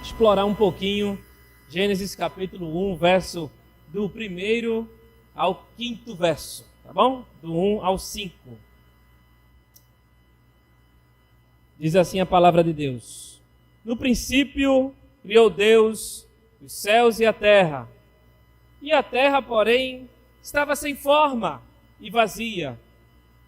explorar um pouquinho Gênesis capítulo 1, verso do 1º ao 5º verso, tá bom? Do 1 ao 5. Diz assim a palavra de Deus: No princípio criou Deus os céus e a terra, porém, estava sem forma e vazia.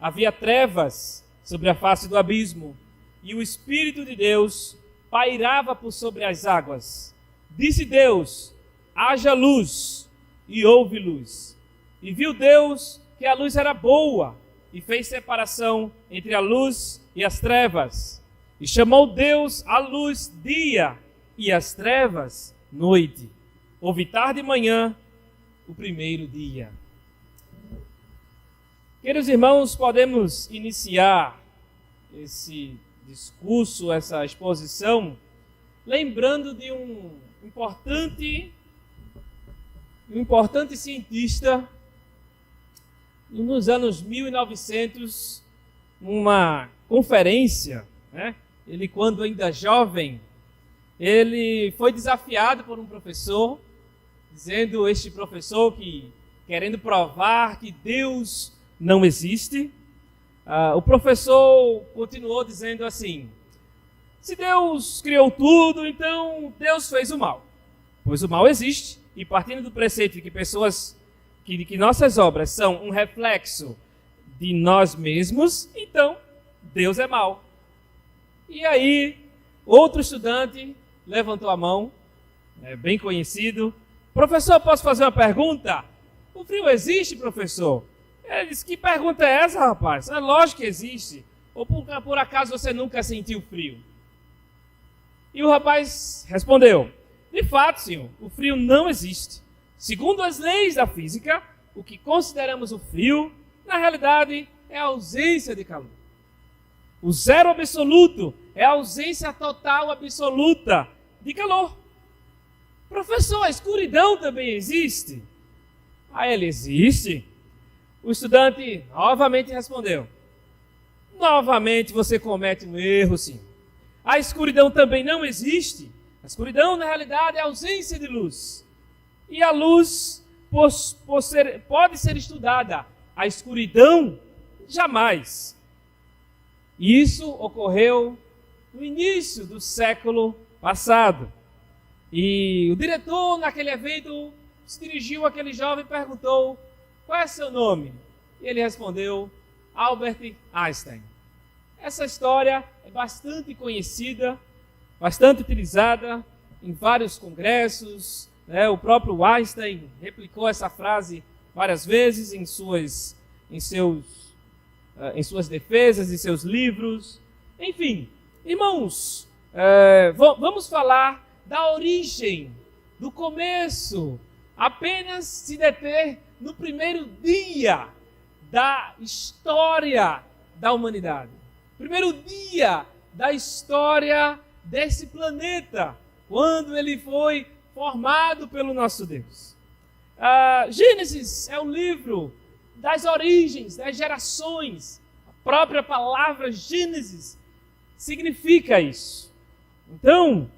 Havia trevas sobre a face do abismo, e o Espírito de Deus pairava por sobre as águas. Disse Deus: haja luz, e houve luz. E viu Deus que a luz era boa, e fez separação entre a luz e as trevas. E chamou Deus a luz dia, e as trevas noite. Houve tarde e manhã, o primeiro dia. Queridos irmãos, podemos iniciar esse discurso, essa exposição, lembrando de um importante cientista nos anos 1900, numa conferência, né? Ele, quando ainda jovem, ele foi desafiado por um professor, dizendo, este professor que querendo provar que Deus não existe, o professor continuou dizendo assim: se Deus criou tudo, então Deus fez o mal, pois o mal existe, e partindo do preceito de que que nossas obras são um reflexo de nós mesmos, então Deus é mau. E aí, outro estudante levantou a mão, bem conhecido: professor, posso fazer uma pergunta? O frio existe, professor? Ele disse: que pergunta é essa, rapaz? É lógico que existe. Ou por acaso você nunca sentiu frio? E o rapaz respondeu: de fato, senhor, o frio não existe. Segundo as leis da física, o que consideramos o frio, na realidade, é a ausência de calor. O zero absoluto é a ausência total absoluta de calor. Professor, a escuridão também existe? Aí ele: existe. O estudante novamente respondeu: novamente você comete um erro, sim. A escuridão também não existe. A escuridão, na realidade, é a ausência de luz. E a luz pode ser estudada. A escuridão, jamais. E isso ocorreu no início do século passado. E o diretor, naquele evento, se dirigiu àquele jovem e perguntou: qual é seu nome? E ele respondeu: Albert Einstein. Essa história é bastante conhecida, bastante utilizada em vários congressos, né? O próprio Einstein replicou essa frase várias vezes em suas defesas, em seus livros. Enfim, irmãos, vamos falar da origem, do começo, apenas se deter no primeiro dia da história da humanidade. Primeiro dia da história desse planeta, quando ele foi formado pelo nosso Deus. Gênesis é o livro das origens, das gerações. A própria palavra Gênesis significa isso. Então,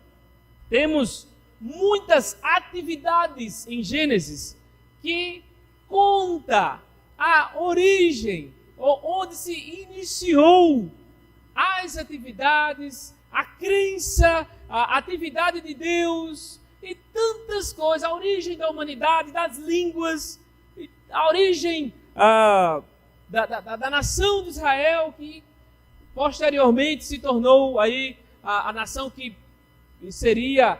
temos muitas atividades em Gênesis que conta a origem, onde se iniciou as atividades, a crença, a atividade de Deus e tantas coisas, a origem da humanidade, das línguas, a origem da nação de Israel, que posteriormente se tornou aí a nação que seria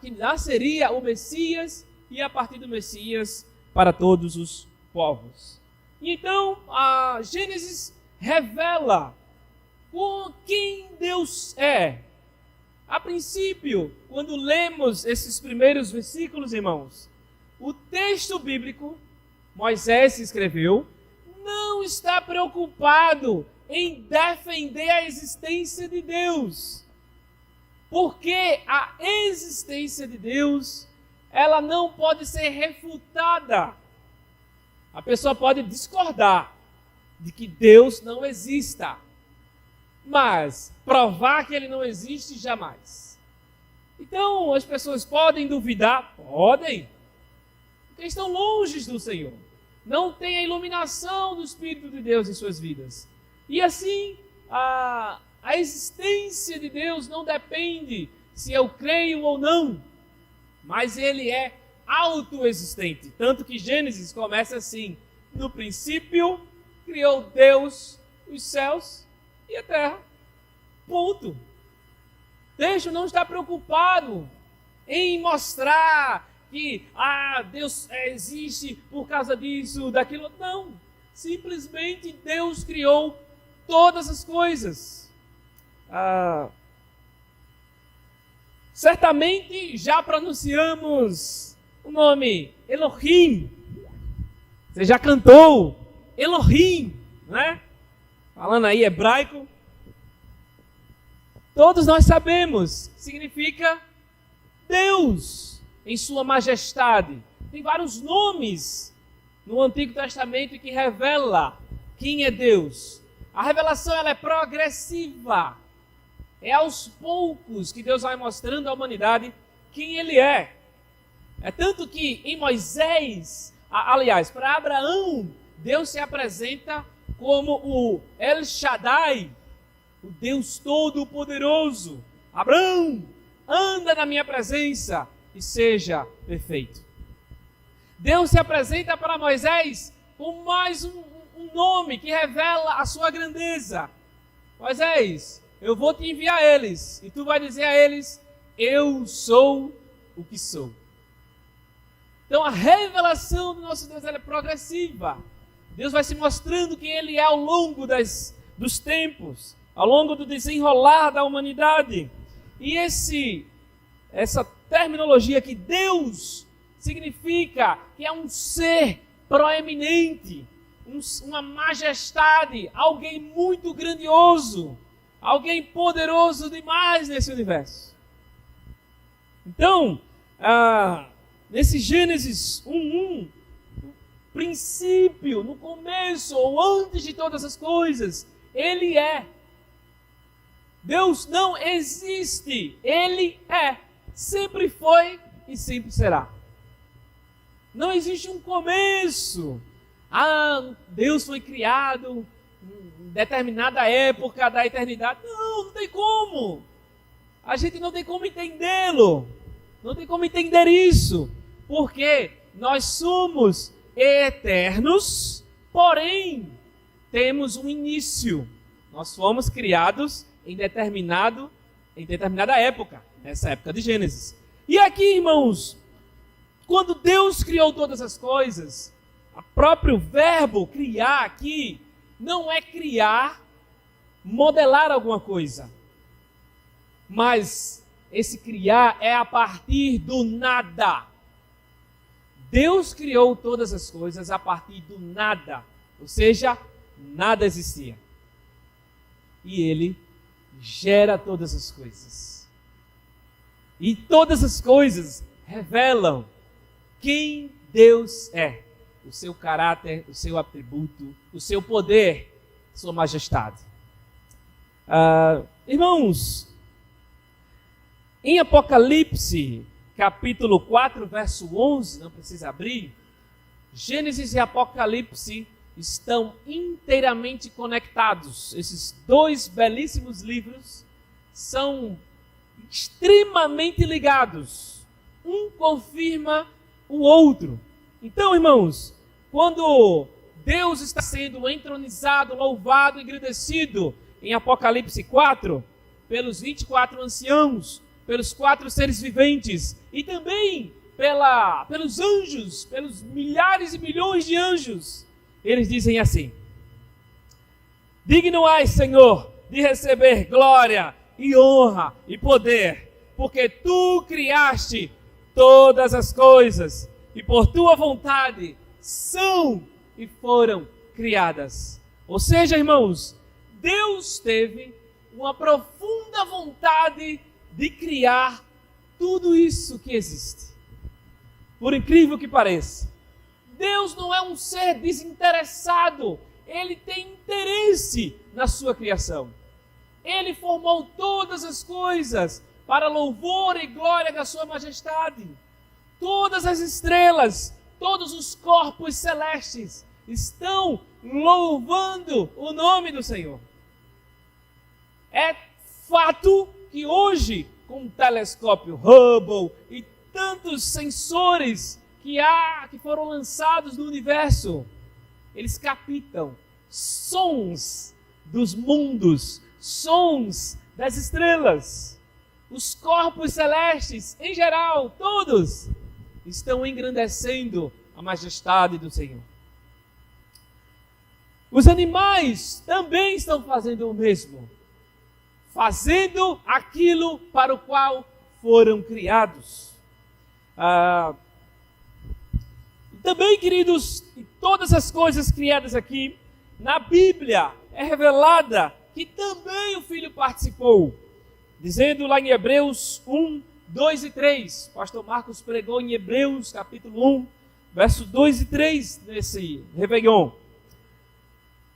que nasceria o Messias, e a partir do Messias para todos os povos. Então, a Gênesis revela quem Deus é. A princípio, quando lemos esses primeiros versículos, irmãos, o texto bíblico, Moisés escreveu, não está preocupado em defender a existência de Deus. Porque a existência de Deus, ela não pode ser refutada. A pessoa pode discordar de que Deus não exista, mas provar que ele não existe jamais. Então, as pessoas podem duvidar? Podem. Porque estão longe do Senhor. Não têm a iluminação do Espírito de Deus em suas vidas. E assim, a existência de Deus não depende se eu creio ou não. Mas Ele é autoexistente. Tanto que Gênesis começa assim: no princípio, criou Deus os céus e a terra. Ponto. O texto não está preocupado em mostrar que Deus existe por causa disso, daquilo. Não. Simplesmente Deus criou todas as coisas. Certamente já pronunciamos o nome Elohim. Você já cantou Elohim, né? Falando aí hebraico. Todos nós sabemos que significa Deus em sua majestade. Tem vários nomes no Antigo Testamento que revela quem é Deus. A revelação ela é progressiva. É aos poucos que Deus vai mostrando à humanidade quem Ele é. É tanto que em Moisés, aliás, para Abraão, Deus se apresenta como o El Shaddai, o Deus Todo-Poderoso. Abraão, anda na minha presença e seja perfeito. Deus se apresenta para Moisés com mais um nome que revela a sua grandeza. Moisés, eu vou te enviar a eles, e tu vai dizer a eles: eu sou o que sou. Então a revelação do nosso Deus ela é progressiva. Deus vai se mostrando quem Ele é ao longo dos tempos, ao longo do desenrolar da humanidade. E essa terminologia que Deus significa que é um ser proeminente, uma majestade, alguém muito grandioso, alguém poderoso demais nesse universo. Então, nesse Gênesis 1:1, no princípio, no começo ou antes de todas as coisas, Ele é. Deus não existe, Ele é. Sempre foi e sempre será. Não existe um começo. Deus foi criado em determinada época da eternidade. Não tem como. A gente não tem como entendê-lo. Não tem como entender isso. Porque nós somos eternos, porém temos um início. Nós fomos criados em determinada época, nessa época de Gênesis. E aqui, irmãos, quando Deus criou todas as coisas, o próprio verbo criar aqui não é criar, modelar alguma coisa. Mas esse criar é a partir do nada. Deus criou todas as coisas a partir do nada. Ou seja, nada existia. E Ele gera todas as coisas. E todas as coisas revelam quem Deus é. O seu caráter, o seu atributo, o seu poder, sua majestade. Irmãos, em Apocalipse, capítulo 4, verso 11, não precisa abrir, Gênesis e Apocalipse estão inteiramente conectados. Esses dois belíssimos livros são extremamente ligados. Um confirma o outro. Então, irmãos, quando Deus está sendo entronizado, louvado, engrandecido em Apocalipse 4, pelos 24 anciãos, pelos 4 seres viventes e também pelos anjos, pelos milhares e milhões de anjos, eles dizem assim: digno és, Senhor, de receber glória e honra e poder, porque tu criaste todas as coisas e por tua vontade são e foram criadas. Ou seja, irmãos, Deus teve uma profunda vontade de criar tudo isso que existe. Por incrível que pareça, Deus não é um ser desinteressado. Ele tem interesse na sua criação. Ele formou todas as coisas para louvor e glória da sua majestade. Todas as estrelas, todos os corpos celestes estão louvando o nome do Senhor. É fato que hoje, com o telescópio Hubble e tantos sensores que foram lançados no universo, eles captam sons dos mundos, sons das estrelas. Os corpos celestes, em geral, todos, estão engrandecendo a majestade do Senhor. Os animais também estão fazendo o mesmo, fazendo aquilo para o qual foram criados. Também, queridos, todas as coisas criadas aqui, na Bíblia é revelada que também o Filho participou. Dizendo lá em Hebreus 1, 2 e 3. Pastor Marcos pregou em Hebreus capítulo 1, verso 2 e 3 nesse Réveillon.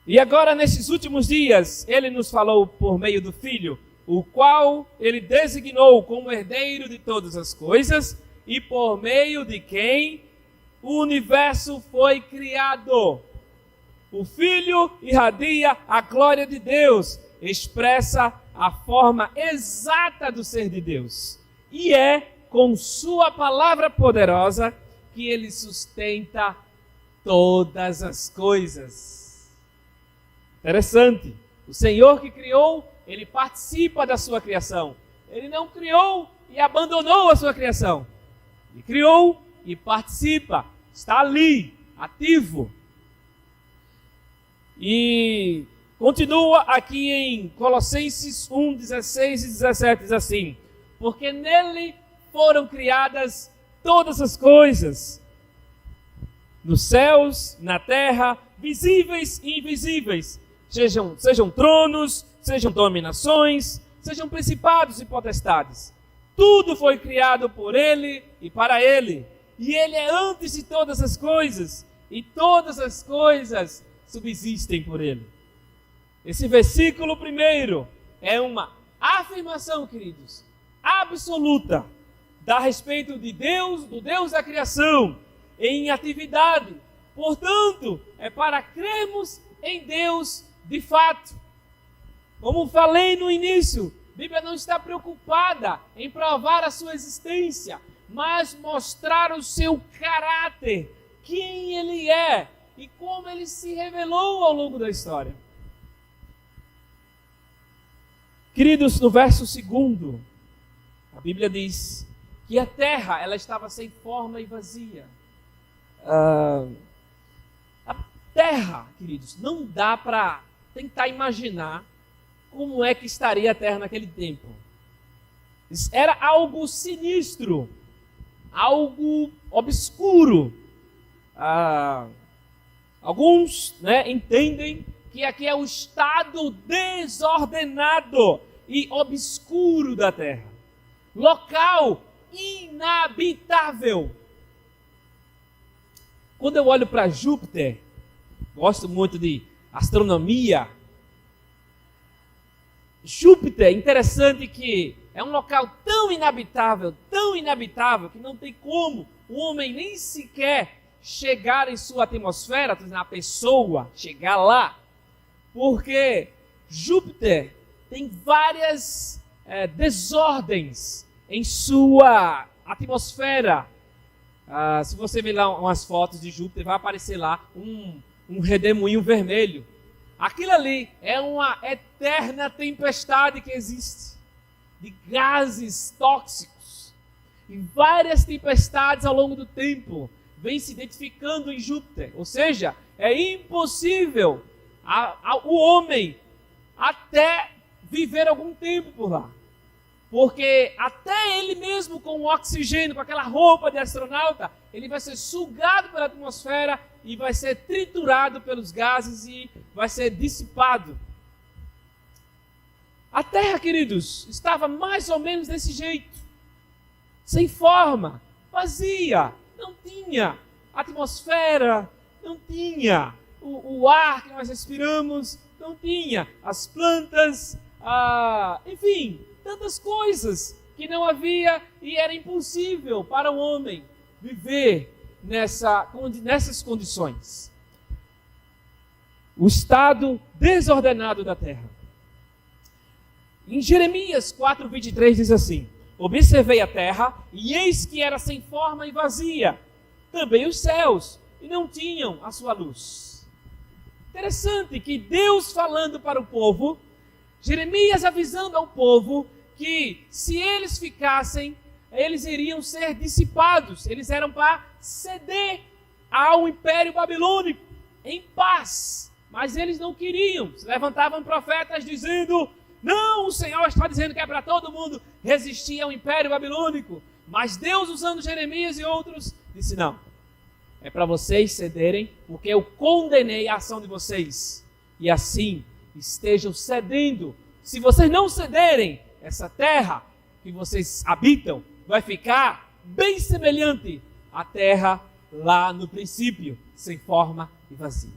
E agora, nesses últimos dias, ele nos falou por meio do Filho, o qual ele designou como herdeiro de todas as coisas e por meio de quem o universo foi criado. O Filho irradia a glória de Deus, expressa a forma exata do ser de Deus. E é com sua palavra poderosa que ele sustenta todas as coisas. Interessante. O Senhor que criou, ele participa da sua criação. Ele não criou e abandonou a sua criação. Ele criou e participa. Está ali, ativo. E continua aqui em Colossenses 1, 16 e 17, diz assim: porque nele foram criadas todas as coisas, nos céus, na terra, visíveis e invisíveis, sejam tronos, sejam dominações, sejam principados e potestades. Tudo foi criado por ele e para ele. E ele é antes de todas as coisas, e todas as coisas subsistem por ele. Esse versículo primeiro é uma afirmação, queridos, absoluta, a respeito de Deus, do Deus da criação, em atividade. Portanto, é para crermos em Deus de fato. Como falei no início, a Bíblia não está preocupada em provar a sua existência, mas mostrar o seu caráter, quem ele é e como ele se revelou ao longo da história. Queridos, no verso 2, a Bíblia diz que a terra ela estava sem forma e vazia. A terra, queridos, não dá para tentar imaginar como é que estaria a terra naquele tempo. Era algo sinistro, algo obscuro. Alguns entendem que aqui é o estado desordenado e obscuro da terra. Local inabitável. Quando eu olho para Júpiter, gosto muito de astronomia. Júpiter, interessante que é um local tão inabitável, que não tem como o homem nem sequer chegar em sua atmosfera, a pessoa chegar lá, porque Júpiter tem várias desordens em sua atmosfera. Se você ver lá umas fotos de Júpiter, vai aparecer lá um redemoinho vermelho. Aquilo ali é uma eterna tempestade que existe, de gases tóxicos. E várias tempestades ao longo do tempo vêm se identificando em Júpiter. Ou seja, é impossível o homem até viver algum tempo por lá. Porque até ele mesmo com o oxigênio, com aquela roupa de astronauta, ele vai ser sugado pela atmosfera e vai ser triturado pelos gases e vai ser dissipado. A Terra, queridos, estava mais ou menos desse jeito. Sem forma, vazia, não tinha atmosfera, não tinha o ar que nós respiramos, não tinha as plantas, enfim, tantas coisas que não havia e era impossível para o homem viver nessas condições. O estado desordenado da terra. Em Jeremias 4:23 diz assim: observei a terra, e eis que era sem forma e vazia, também os céus, e não tinham a sua luz. Interessante que Deus falando para o povo, Jeremias avisando ao povo que se eles ficassem, eles iriam ser dissipados, eles eram para ceder ao Império Babilônico em paz, mas eles não queriam. Se levantavam profetas dizendo: não, o Senhor está dizendo que é para todo mundo resistir ao Império Babilônico. Mas Deus, usando Jeremias e outros, disse: não, é para vocês cederem, porque eu condenei a ação de vocês. E assim, estejam cedendo. Se vocês não cederem, essa terra que vocês habitam vai ficar bem semelhante à terra lá no princípio, sem forma e vazia.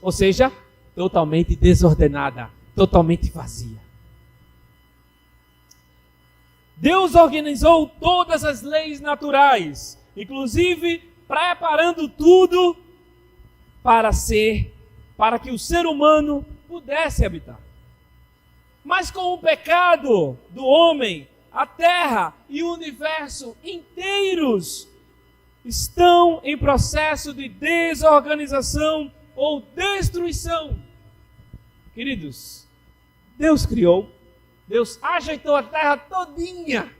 Ou seja, totalmente desordenada, totalmente vazia. Deus organizou todas as leis naturais, inclusive preparando tudo para que o ser humano pudesse habitar. Mas com o pecado do homem, a terra e o universo inteiros estão em processo de desorganização ou destruição. Queridos, Deus criou, Deus ajeitou a terra todinha,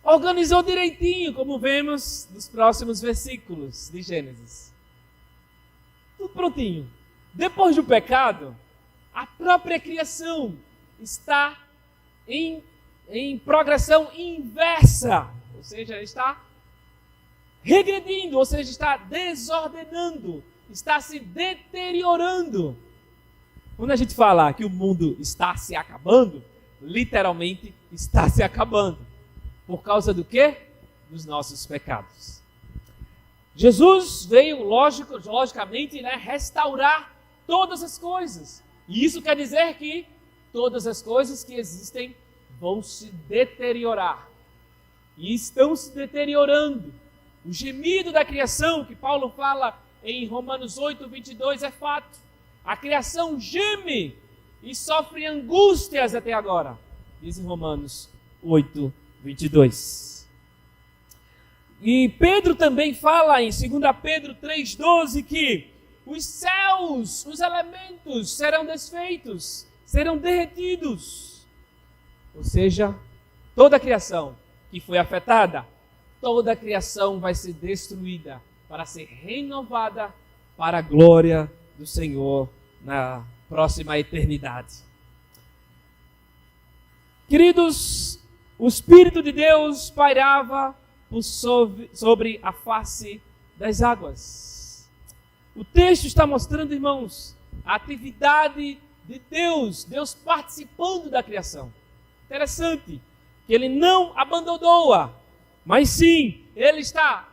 organizou direitinho, como vemos nos próximos versículos de Gênesis. Tudo prontinho. Depois do pecado, a própria criação está em progressão inversa, ou seja, está regredindo, ou seja, está desordenando, está se deteriorando. Quando a gente fala que o mundo está se acabando, literalmente está se acabando. Por causa do quê? Dos nossos pecados. Jesus veio, logicamente, restaurar todas as coisas. E isso quer dizer que todas as coisas que existem vão se deteriorar. E estão se deteriorando. O gemido da criação, que Paulo fala em Romanos 8:22, é fato. A criação geme e sofre angústias até agora, diz em Romanos 8:22. E Pedro também fala em 2 Pedro 3:12 que os céus, os elementos serão desfeitos, serão derretidos. Ou seja, toda a criação que foi afetada, toda a criação vai ser destruída para ser renovada para a glória do Senhor na próxima eternidade. Queridos, o Espírito de Deus pairava sobre a face das águas. O texto está mostrando, irmãos, a atividade de Deus, Deus participando da criação. Interessante que Ele não abandonou-a, mas sim, Ele estava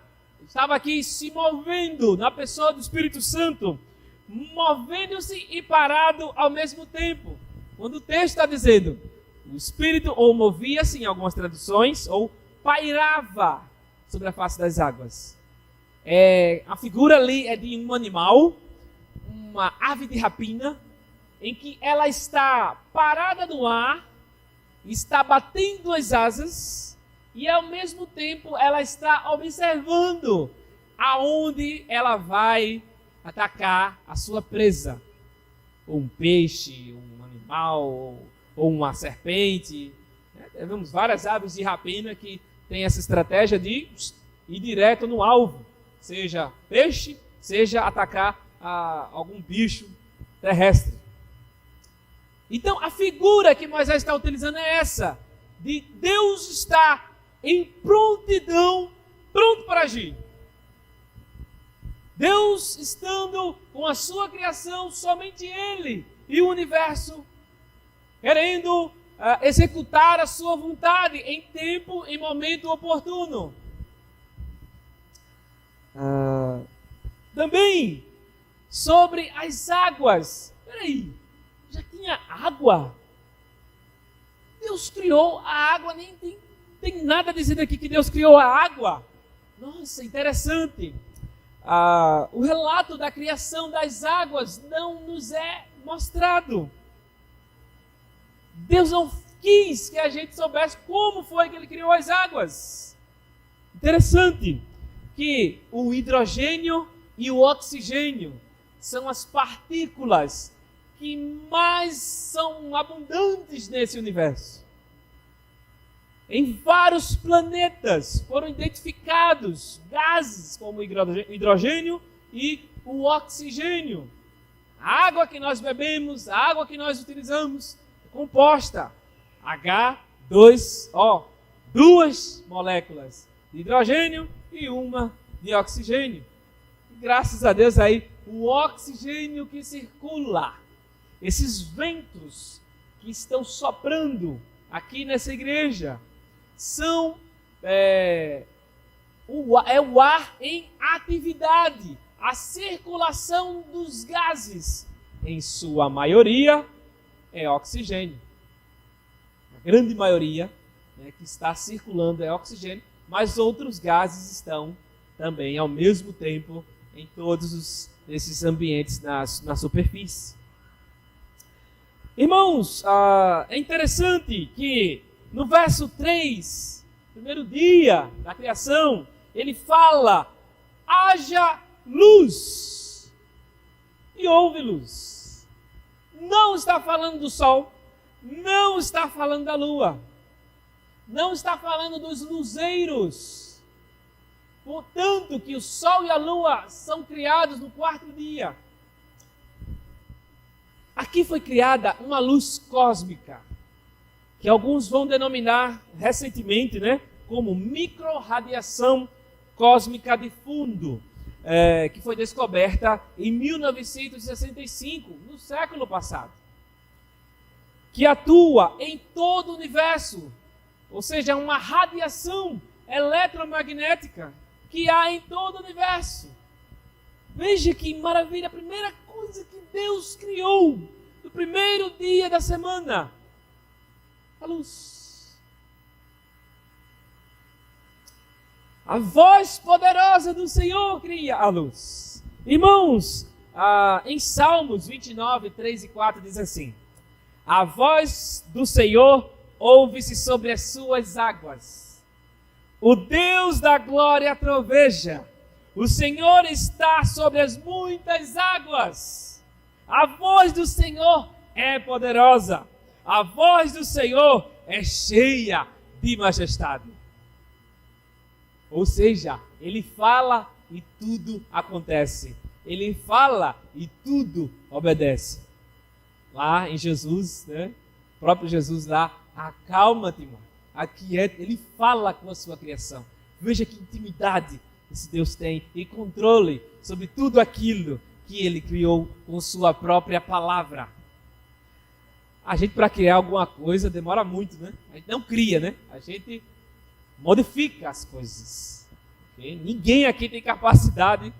aqui se movendo na pessoa do Espírito Santo, movendo-se e parado ao mesmo tempo. Quando o texto está dizendo, o Espírito ou movia-se em algumas traduções, ou pairava sobre a face das águas. A figura ali é de um animal, uma ave de rapina, em que ela está parada no ar, está batendo as asas, e ao mesmo tempo ela está observando aonde ela vai atacar a sua presa. Ou um peixe, um animal, ou uma serpente. Vemos várias aves de rapina que têm essa estratégia de ir direto no alvo. Seja peixe, seja atacar algum bicho terrestre. Então a figura que Moisés está utilizando é essa, de Deus estar em prontidão, pronto para agir. Deus estando com a sua criação, somente Ele e o universo, querendo executar a sua vontade em tempo e momento oportuno. Também sobre as águas. Peraí, já tinha água? Deus criou a água, nem tem nada dizendo aqui que Deus criou a água. Nossa, interessante. O relato da criação das águas não nos é mostrado. Deus não quis que a gente soubesse como foi que ele criou as águas. Interessante que o hidrogênio e o oxigênio são as partículas que mais são abundantes nesse universo. Em vários planetas foram identificados gases como o hidrogênio e o oxigênio. A água que nós bebemos, a água que nós utilizamos, é composta H2O, 2 moléculas de hidrogênio e uma de oxigênio. E graças a Deus aí, o oxigênio que circula, esses ventos que estão soprando aqui nessa igreja, é o ar em atividade, a circulação dos gases, em sua maioria, é oxigênio. A grande maioria, né, que está circulando é oxigênio, mas outros gases estão também ao mesmo tempo em todos esses ambientes na superfície. Irmãos, é interessante que no verso 3, primeiro dia da criação, ele fala: haja luz, e houve luz. Não está falando do sol, não está falando da lua, não está falando dos luzeiros. Portanto, que o sol e a lua são criados no quarto dia. Aqui foi criada uma luz cósmica, que alguns vão denominar recentemente, né, como microrradiação cósmica de fundo, que foi descoberta em 1965, no século passado, que atua em todo o universo, ou seja, uma radiação eletromagnética que há em todo o universo. Veja que maravilha, a primeira coisa que Deus criou no primeiro dia da semana, a luz. A voz poderosa do Senhor cria a luz. Irmãos, em Salmos 29, 3 e 4 diz assim: a voz do Senhor ouve-se sobre as suas águas. O Deus da glória troveja. O Senhor está sobre as muitas águas. A voz do Senhor é poderosa. A voz do Senhor é cheia de majestade. Ou seja, ele fala e tudo acontece. Ele fala e tudo obedece. Lá em Jesus, né? O próprio Jesus lá, acalma-te, aquieta. Ele fala com a sua criação. Veja que intimidade esse Deus tem e controle sobre tudo aquilo que ele criou com sua própria palavra. A gente, para criar alguma coisa, demora muito, né? A gente não cria, né? A gente modifica as coisas. Okay? Ninguém aqui tem capacidade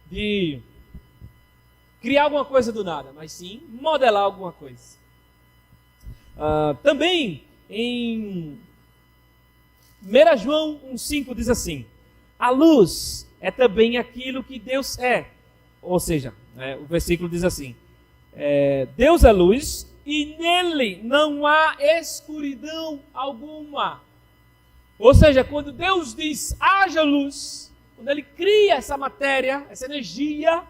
de criar alguma coisa do nada, mas sim modelar alguma coisa. Também em 1 João 1,5 diz assim: a luz é também aquilo que Deus é. Ou seja, o versículo diz assim: Deus é luz e nele não há escuridão alguma. Ou seja, quando Deus diz haja luz, quando ele cria essa matéria, essa energia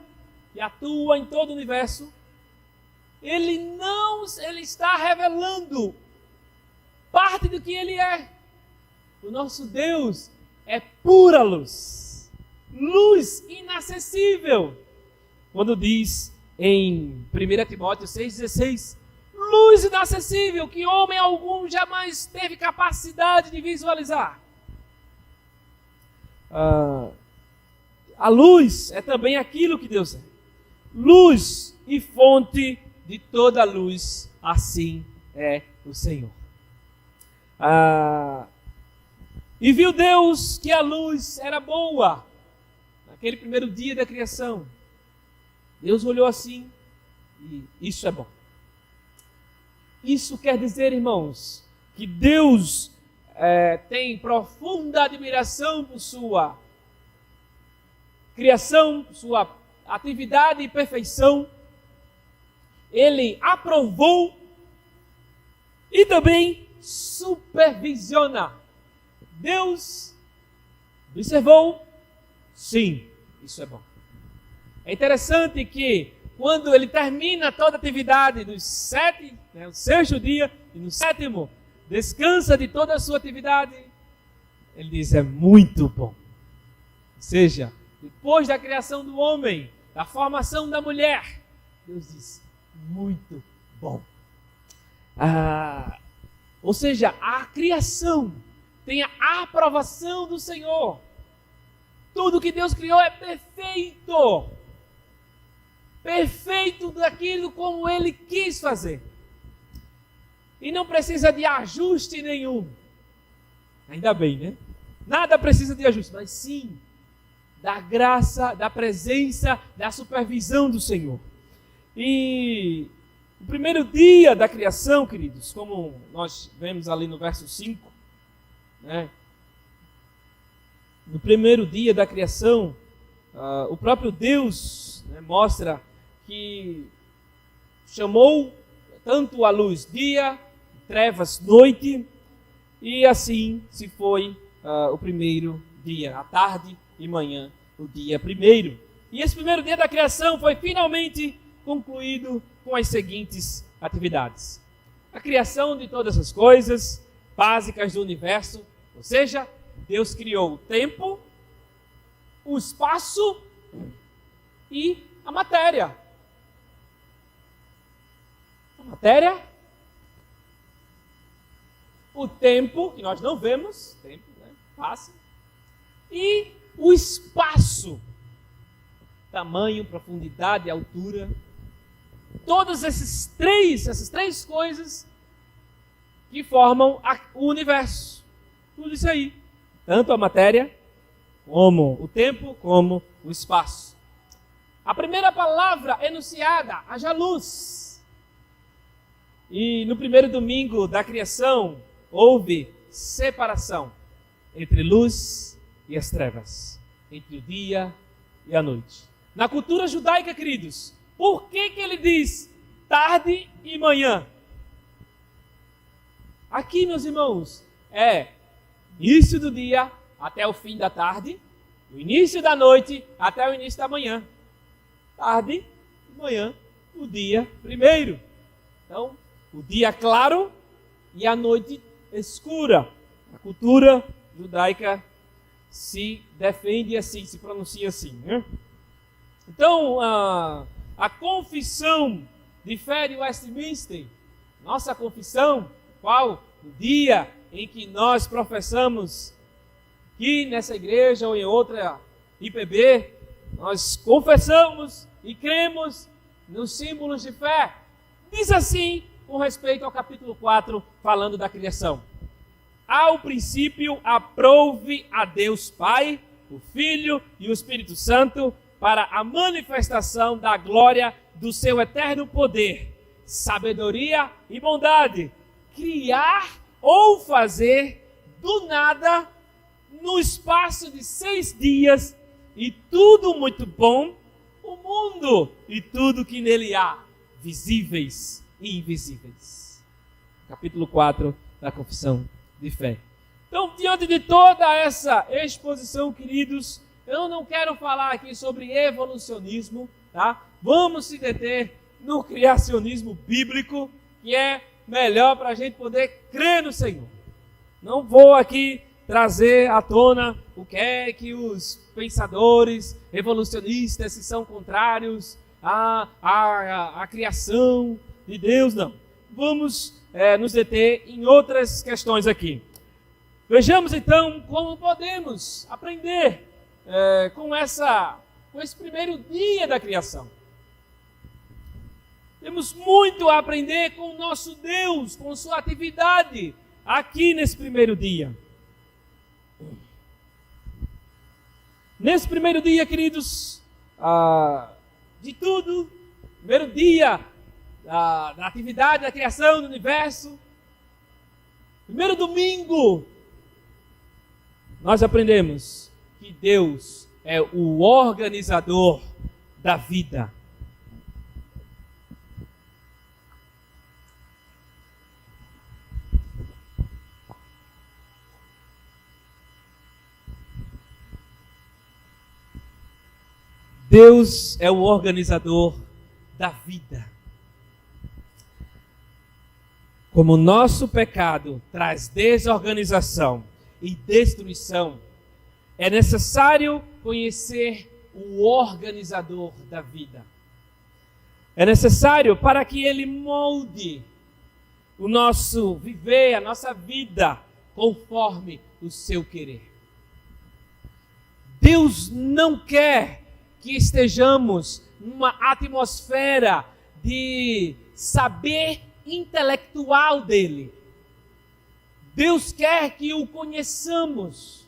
que atua em todo o universo, ele está revelando parte do que ele é. O nosso Deus é pura luz, luz inacessível. Quando diz em 1 Timóteo 6,16, luz inacessível que homem algum jamais teve capacidade de visualizar. A luz é também aquilo que Deus é. Luz e fonte de toda luz, assim é o Senhor. E viu Deus que a luz era boa, naquele primeiro dia da criação. Deus olhou assim, e isso é bom. Isso quer dizer, irmãos, que Deus tem profunda admiração por sua criação, sua atividade e perfeição. Ele aprovou e também supervisiona. Deus observou, sim, isso é bom. É interessante que quando ele termina toda a atividade dos 7, o 6º dia, e no 7º descansa de toda a sua atividade, ele diz, é muito bom. Ou seja, depois da criação do homem, da formação da mulher, Deus diz, muito bom. Ou seja, a criação tem a aprovação do Senhor. Tudo que Deus criou é perfeito. Perfeito daquilo como Ele quis fazer. E não precisa de ajuste nenhum. Ainda bem, né? Nada precisa de ajuste, mas sim da graça, da presença, da supervisão do Senhor. E o primeiro dia da criação, queridos, como nós vemos ali no verso 5, né? No primeiro dia da criação, o próprio Deus, né, mostra que chamou tanto a luz dia, trevas noite, e assim se foi o primeiro dia, a tarde e manhã, o dia primeiro. E esse primeiro dia da criação foi finalmente concluído com as seguintes atividades: a criação de todas as coisas básicas do universo, ou seja, Deus criou o tempo, o espaço e a matéria. A matéria, o tempo, que nós não vemos, tempo, né? Passa, e o espaço, tamanho, profundidade, altura. Todas essas três coisas que formam o universo. Tudo isso aí. Tanto a matéria, como o tempo, como o espaço. A primeira palavra enunciada, haja luz. E no primeiro domingo da criação, houve separação entre luz e as trevas, entre o dia e a noite. Na cultura judaica, queridos, por que ele diz tarde e manhã? Aqui, meus irmãos, é início do dia até o fim da tarde, o início da noite até o início da manhã. Tarde e manhã, o dia primeiro. Então, o dia claro e a noite escura. A cultura judaica se defende assim, se pronuncia assim, né? Então, a confissão de fé de Westminster, nossa confissão, qual o dia em que nós professamos aqui nessa igreja ou em outra IPB, nós confessamos e cremos nos símbolos de fé. Diz assim, com respeito ao capítulo 4, falando da criação: ao princípio aprouve a Deus Pai, o Filho e o Espírito Santo, para a manifestação da glória do seu eterno poder, sabedoria e bondade, criar ou fazer do nada, no espaço de 6 dias, e tudo muito bom, o mundo e tudo que nele há, visíveis e invisíveis. Capítulo 4 da Confissão de Fé. Então, diante de toda essa exposição, queridos, eu não quero falar aqui sobre evolucionismo, tá? Vamos se deter no criacionismo bíblico, que é melhor para a gente poder crer no Senhor. Não vou aqui trazer à tona o que é que os pensadores evolucionistas que são contrários à criação de Deus, não. Vamos nos deter em outras questões aqui. Vejamos então como podemos aprender com esse primeiro dia da criação. Temos muito a aprender com o nosso Deus, com sua atividade aqui nesse primeiro dia. Nesse primeiro dia, queridos, de tudo, primeiro dia da atividade da criação do universo, Primeiro domingo, nós aprendemos que Deus é o organizador da vida. Deus é o organizador da vida. Como o nosso pecado traz desorganização e destruição, é necessário conhecer o organizador da vida. É necessário para que Ele molde o nosso viver, a nossa vida, conforme o seu querer. Deus não quer que estejamos numa atmosfera de saber intelectual dele. Deus quer que o conheçamos.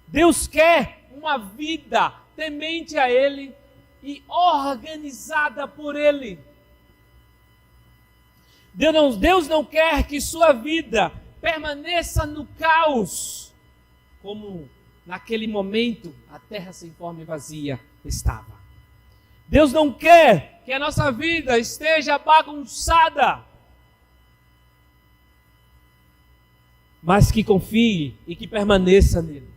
Deus quer uma vida temente a ele e organizada por ele. Deus não quer que sua vida permaneça no caos, como naquele momento a terra sem forma e vazia estava. Deus não quer que a nossa vida esteja bagunçada, mas que confie e que permaneça nele.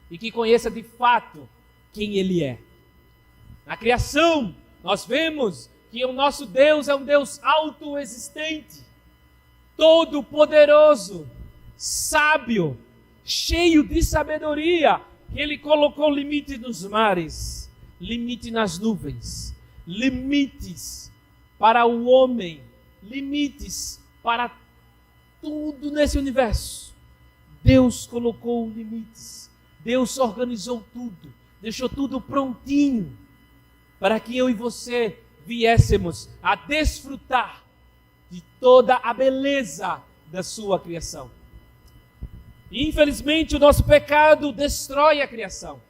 E que conheça de fato quem ele é. Na criação, nós vemos que o nosso Deus é um Deus autoexistente, todo-poderoso, sábio, cheio de sabedoria. Ele colocou limite nos mares, limite nas nuvens, limites para o homem, limites para tudo nesse universo. Deus colocou limites. Deus organizou tudo, deixou tudo prontinho para que eu e você viéssemos a desfrutar de toda a beleza da sua criação. E, infelizmente, o nosso pecado destrói a criação.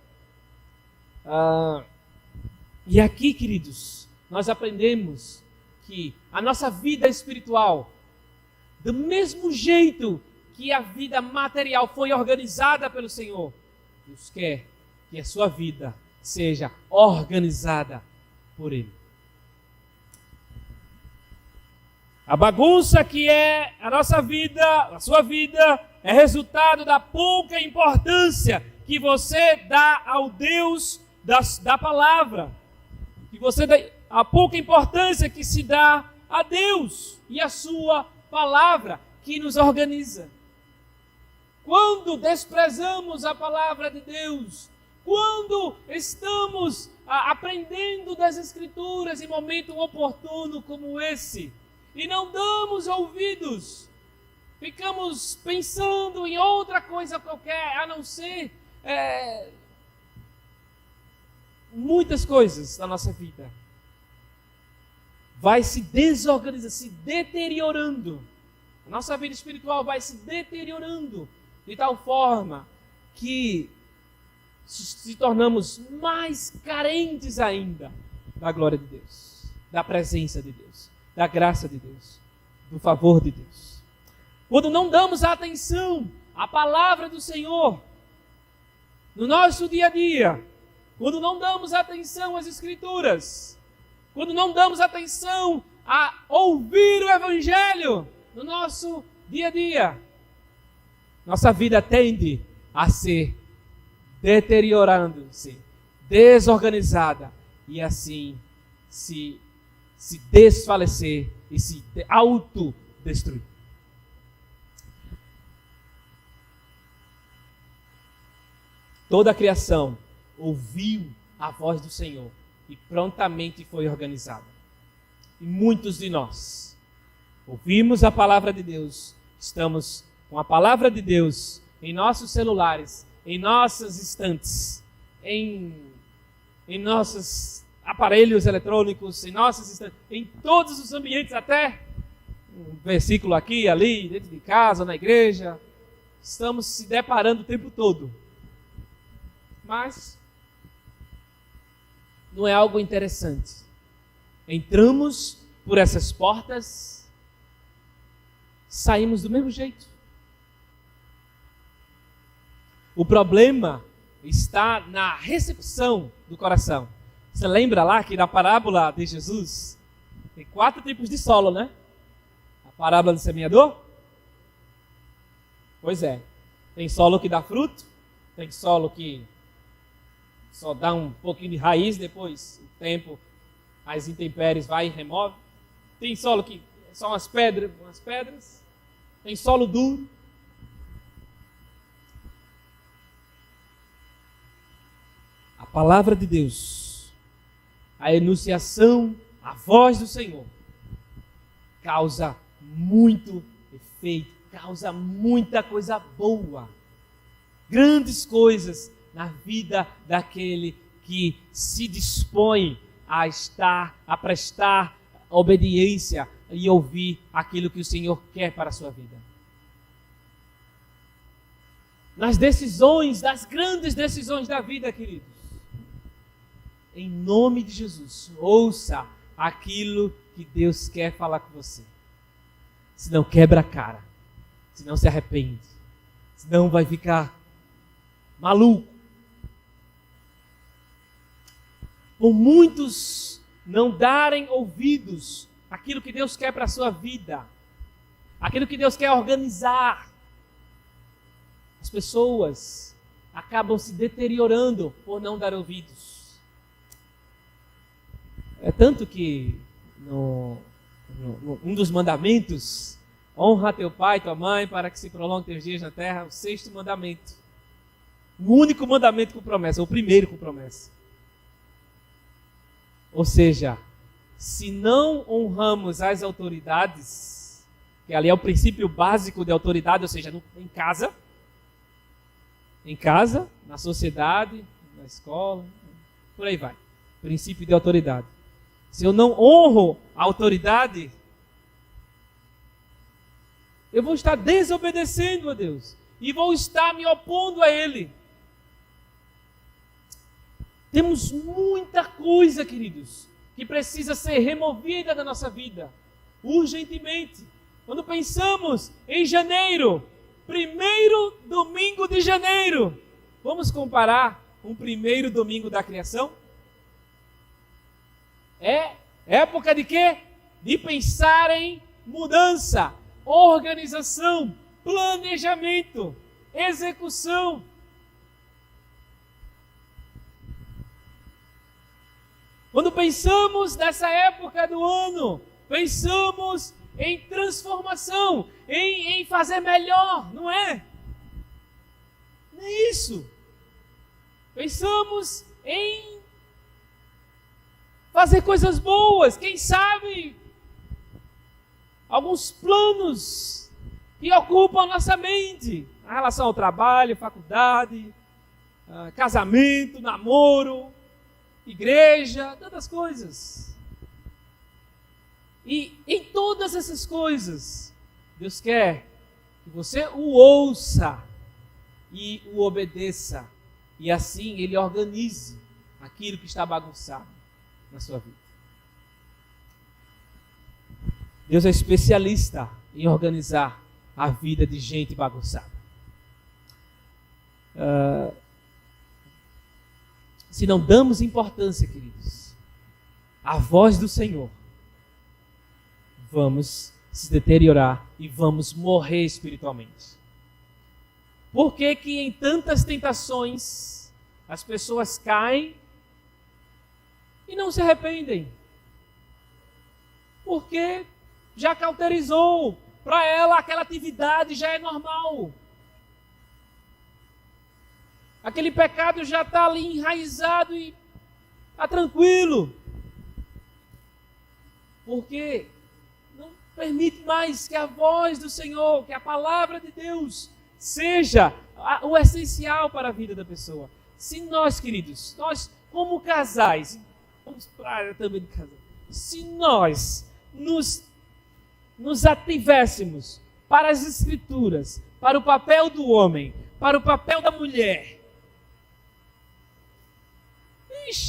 E aqui, queridos, nós aprendemos que a nossa vida espiritual, do mesmo jeito que a vida material foi organizada pelo Senhor, Deus quer que a sua vida seja organizada por Ele. A bagunça que é a nossa vida, a sua vida, é resultado da pouca importância que você dá ao Deus da palavra. Que você dá, a pouca importância que se dá a Deus e a sua palavra que nos organiza. Quando desprezamos a palavra de Deus, quando estamos aprendendo das Escrituras em momento oportuno como esse, e não damos ouvidos, ficamos pensando em outra coisa qualquer, a não ser muitas coisas da nossa vida, vai se desorganizando, se deteriorando. A nossa vida espiritual vai se deteriorando de tal forma que se tornamos mais carentes ainda da glória de Deus, da presença de Deus, da graça de Deus, do favor de Deus. Quando não damos atenção à palavra do Senhor no nosso dia a dia, quando não damos atenção às Escrituras, quando não damos atenção a ouvir o Evangelho no nosso dia a dia, nossa vida tende a ser deteriorando-se, desorganizada e assim se desfalecer e se autodestruir. Toda a criação ouviu a voz do Senhor e prontamente foi organizada. E muitos de nós ouvimos a palavra de Deus, estamos com a palavra de Deus em nossos celulares, em nossas estantes, em nossos aparelhos eletrônicos, em todos os ambientes, até um versículo aqui, ali, dentro de casa, na igreja, estamos se deparando o tempo todo. Mas não é algo interessante. Entramos por essas portas, saímos do mesmo jeito. O problema está na recepção do coração. Você lembra lá que na parábola de Jesus tem 4 tipos de solo, né? A parábola do semeador? Pois é. Tem solo que dá fruto, tem solo que só dá um pouquinho de raiz, depois o tempo, as intempéries vai e remove. Tem solo que são umas pedras. Tem solo duro. A palavra de Deus, a enunciação, a voz do Senhor, causa muito efeito, causa muita coisa boa, grandes coisas na vida daquele que se dispõe a prestar obediência e ouvir aquilo que o Senhor quer para a sua vida. Nas decisões, das grandes decisões da vida, queridos, em nome de Jesus, ouça aquilo que Deus quer falar com você. Senão quebra a cara, senão se arrepende, senão vai ficar maluco. Por muitos não darem ouvidos àquilo que Deus quer para a sua vida, aquilo que Deus quer organizar, as pessoas acabam se deteriorando por não dar ouvidos. É tanto que um dos mandamentos, honra teu pai e tua mãe para que se prolongue teus dias na terra, o 6º mandamento. O único mandamento com promessa, o primeiro com promessa. Ou seja, se não honramos as autoridades, que ali é o princípio básico de autoridade, ou seja, em casa, na sociedade, na escola, por aí vai. Princípio de autoridade. Se eu não honro a autoridade, eu vou estar desobedecendo a Deus e vou estar me opondo a Ele. Temos muita coisa, queridos, que precisa ser removida da nossa vida, urgentemente. Quando pensamos em janeiro, 1º domingo de janeiro, vamos comparar com o 1º domingo da criação? É época de quê? De pensar em mudança, organização, planejamento, execução. Quando pensamos nessa época do ano, pensamos em transformação, em fazer melhor, não é? Não é isso. Pensamos em fazer coisas boas, quem sabe alguns planos que ocupam a nossa mente, em relação ao trabalho, faculdade, casamento, namoro, igreja, tantas coisas. E em todas essas coisas, Deus quer que você o ouça e o obedeça, e assim Ele organize aquilo que está bagunçado na sua vida. Deus é especialista em organizar a vida de gente bagunçada. Se não damos importância, queridos, à voz do Senhor, vamos se deteriorar e vamos morrer espiritualmente. Por que que em tantas tentações as pessoas caem e não se arrependem? Porque já cauterizou, para ela aquela atividade já é normal. Aquele pecado já está ali enraizado e está tranquilo. Porque não permite mais que a voz do Senhor, que a palavra de Deus seja o essencial para a vida da pessoa. Se nós, queridos, nós como casais, vamos para a área também de casal, se nós nos ativéssemos para as Escrituras, para o papel do homem, para o papel da mulher,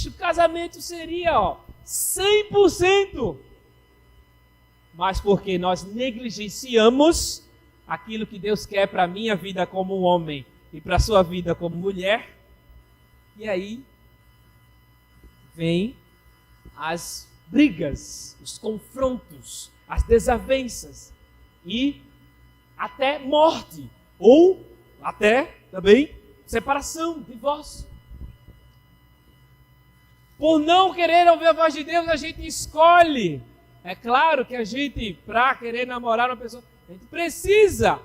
o casamento seria 100%. Mas porque nós negligenciamos aquilo que Deus quer para a minha vida como homem e para a sua vida como mulher. E aí vem as brigas, os confrontos, as desavenças e até morte, ou até também separação, divórcio. Por não querer ouvir a voz de Deus, a gente escolhe. É claro que a gente, para querer namorar uma pessoa, a gente precisa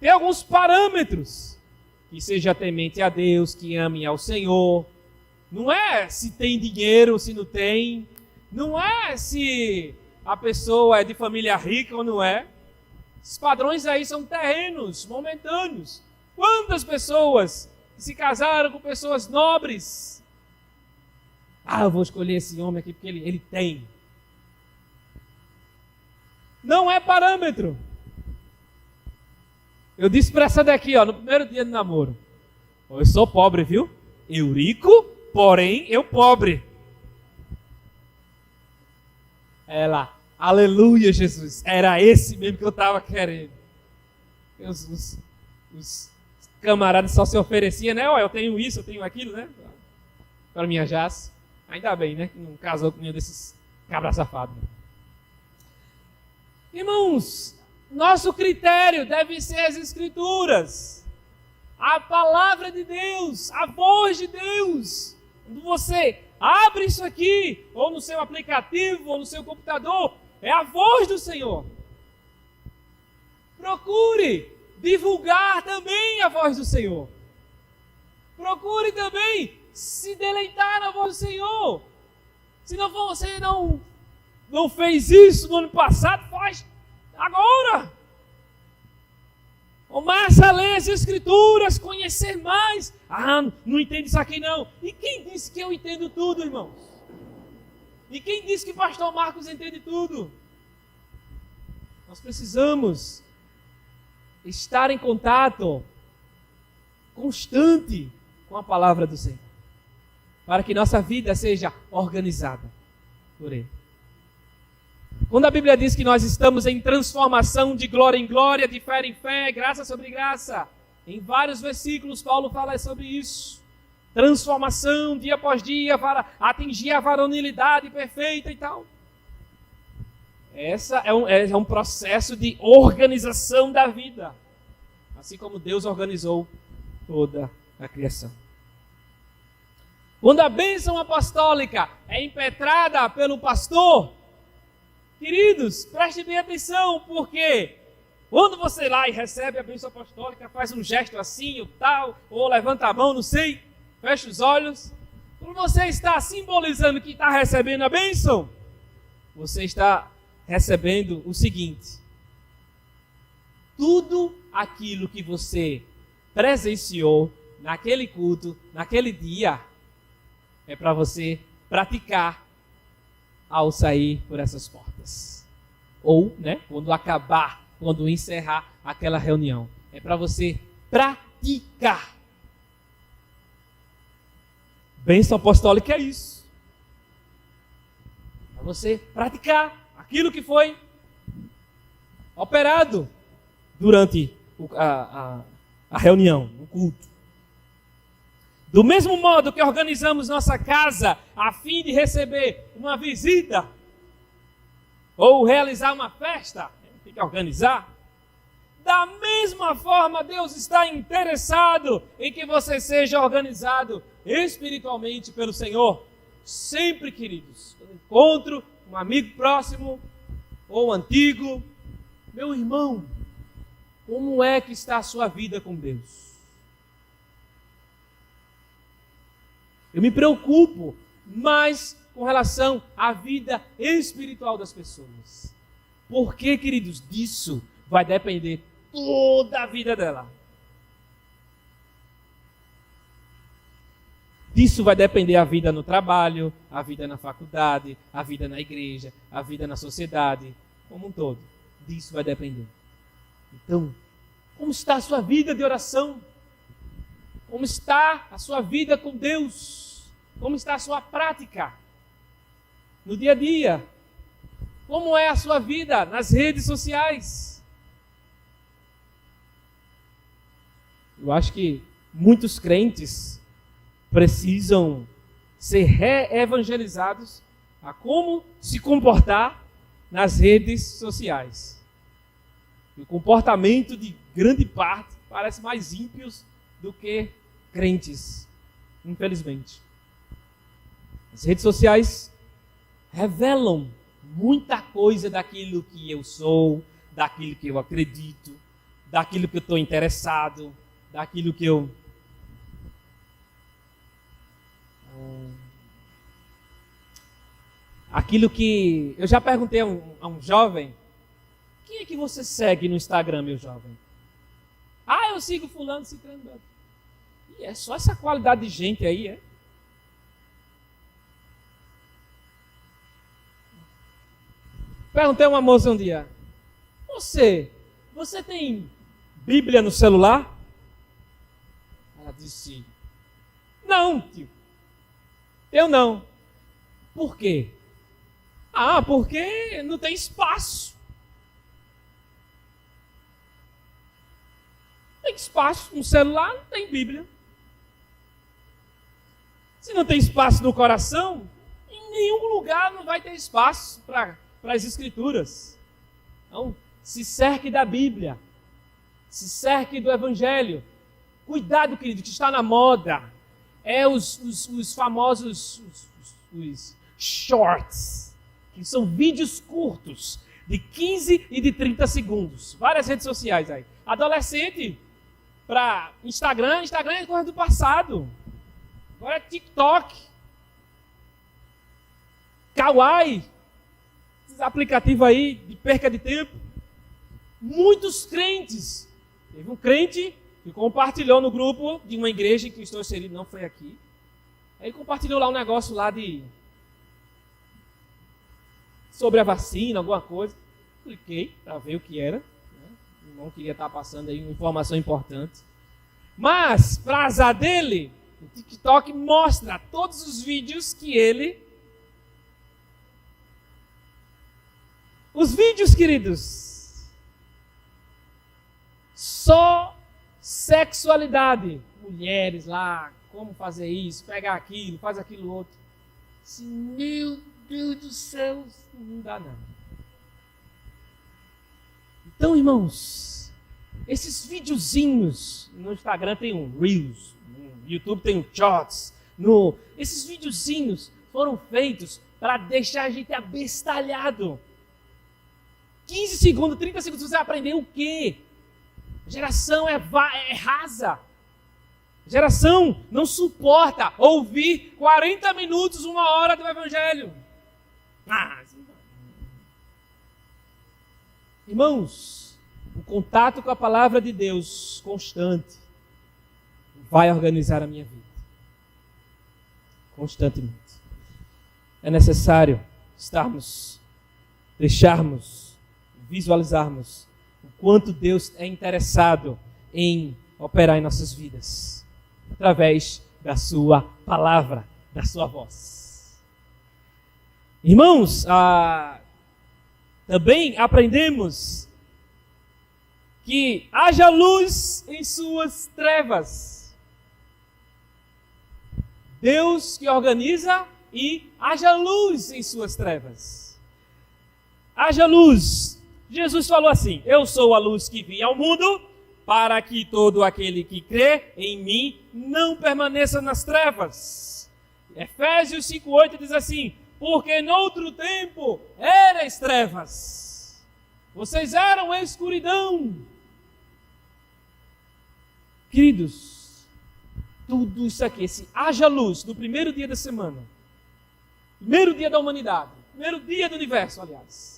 ter alguns parâmetros. Que seja temente a Deus, que ame ao Senhor. Não é se tem dinheiro ou se não tem. Não é se a pessoa é de família rica ou não é. Esses padrões aí são terrenos, momentâneos. Quantas pessoas que se casaram com pessoas nobres? Eu vou escolher esse homem aqui porque ele tem. Não é parâmetro. Eu disse para essa daqui, no primeiro dia de namoro. Eu sou pobre, viu? Eu rico, porém eu pobre. Ela, aleluia, Jesus. Era esse mesmo que eu estava querendo. Os camaradas só se ofereciam, né? Eu tenho isso, eu tenho aquilo, né? Para minha Jace. Ainda bem, né? Que não casou com nenhum desses cabra safados. Irmãos, nosso critério deve ser as Escrituras. A palavra de Deus, a voz de Deus. Quando você abre isso aqui, ou no seu aplicativo, ou no seu computador, é a voz do Senhor. Procure divulgar também a voz do Senhor. Procure também se deleitar na voz do Senhor. Se não for, você não fez isso no ano passado, faz agora. Começa a ler as Escrituras, conhecer mais. Não entendo isso aqui não. E quem disse que eu entendo tudo, irmãos? E quem disse que pastor Marcos entende tudo? Nós precisamos estar em contato constante com a palavra do Senhor, para que nossa vida seja organizada por Ele. Quando a Bíblia diz que nós estamos em transformação de glória em glória, de fé em fé, graça sobre graça, em vários versículos Paulo fala sobre isso. Transformação dia após dia para atingir a varonilidade perfeita e tal. Essa é um processo de organização da vida, assim como Deus organizou toda a criação. Quando a bênção apostólica é impetrada pelo pastor, queridos, preste bem atenção, porque quando você ir lá e recebe a bênção apostólica, faz um gesto assim, ou tal, ou levanta a mão, não sei, fecha os olhos. Quando você está simbolizando que está recebendo a bênção, você está recebendo o seguinte: tudo aquilo que você presenciou naquele culto, naquele dia, é para você praticar ao sair por essas portas. Ou, quando acabar, quando encerrar aquela reunião. É para você praticar. Bênção apostólica é isso. Para você praticar aquilo que foi operado durante a reunião, o culto. Do mesmo modo que organizamos nossa casa a fim de receber uma visita ou realizar uma festa, tem que organizar. Da mesma forma, Deus está interessado em que você seja organizado espiritualmente pelo Senhor. Sempre, queridos, quando encontro um amigo próximo ou antigo, meu irmão, como é que está a sua vida com Deus? Eu me preocupo mais com relação à vida espiritual das pessoas. Porque, queridos, disso vai depender toda a vida dela. Disso vai depender a vida no trabalho, a vida na faculdade, a vida na igreja, a vida na sociedade, como um todo. Disso vai depender. Então, como está a sua vida de oração? Como está a sua vida com Deus? Como está a sua prática no dia a dia? Como é a sua vida nas redes sociais? Eu acho que muitos crentes precisam ser reevangelizados a como se comportar nas redes sociais. O comportamento de grande parte parece mais ímpios do que crentes, infelizmente. As redes sociais revelam muita coisa daquilo que eu sou, daquilo que eu acredito, daquilo que eu estou interessado, daquilo que eu... Aquilo que... Eu já perguntei a um jovem, quem é que você segue no Instagram, meu jovem? Ah, eu sigo fulano, ciclano. E é só essa qualidade de gente aí, é? Perguntei a uma moça um dia, você tem Bíblia no celular? Ela disse, não, tio, eu não. Por quê? Ah, porque não tem espaço. Tem espaço no celular, não tem Bíblia. Se não tem espaço no coração, em nenhum lugar não vai ter espaço para as Escrituras. Então, se cerque da Bíblia. Se cerque do Evangelho. Cuidado, querido, que está na moda. É os famosos os shorts, que são vídeos curtos, de 15 e de 30 segundos. Várias redes sociais aí. Adolescente, para Instagram é coisa do passado. Agora é TikTok, Kawaii, esses aplicativos aí de perca de tempo. Muitos crentes. Teve um crente que compartilhou no grupo de uma igreja que eu estou inserido, não foi aqui. Aí compartilhou lá um negócio lá sobre a vacina, alguma coisa. Cliquei para ver o que era. O irmão queria estar passando aí uma informação importante. Mas, para azar dele, o TikTok mostra todos os vídeos que ele... Os vídeos, queridos, só sexualidade. Mulheres lá, como fazer isso, pegar aquilo, faz aquilo outro. Assim, meu Deus do céu, não dá não. Então, irmãos, esses videozinhos, no Instagram tem um Reels, no YouTube tem um Shorts, esses videozinhos foram feitos para deixar a gente abestalhado. 15 segundos, 30 segundos, você vai aprender o quê? A geração é rasa. A geração não suporta ouvir 40 minutos, 1 hora do Evangelho. Irmãos, o contato com a palavra de Deus constante vai organizar a minha vida. Constantemente. É necessário deixarmos, visualizarmos o quanto Deus é interessado em operar em nossas vidas, através da sua palavra, da sua voz. Irmãos, também aprendemos que haja luz em suas trevas. Deus que organiza e haja luz em suas trevas. Haja luz. Jesus falou assim, eu sou a luz que vim ao mundo, para que todo aquele que crê em mim não permaneça nas trevas. Efésios 5:8 diz assim, porque noutro tempo erais trevas, vocês eram escuridão. Queridos, tudo isso aqui, esse haja luz no primeiro dia da semana, primeiro dia da humanidade, primeiro dia do universo, aliás.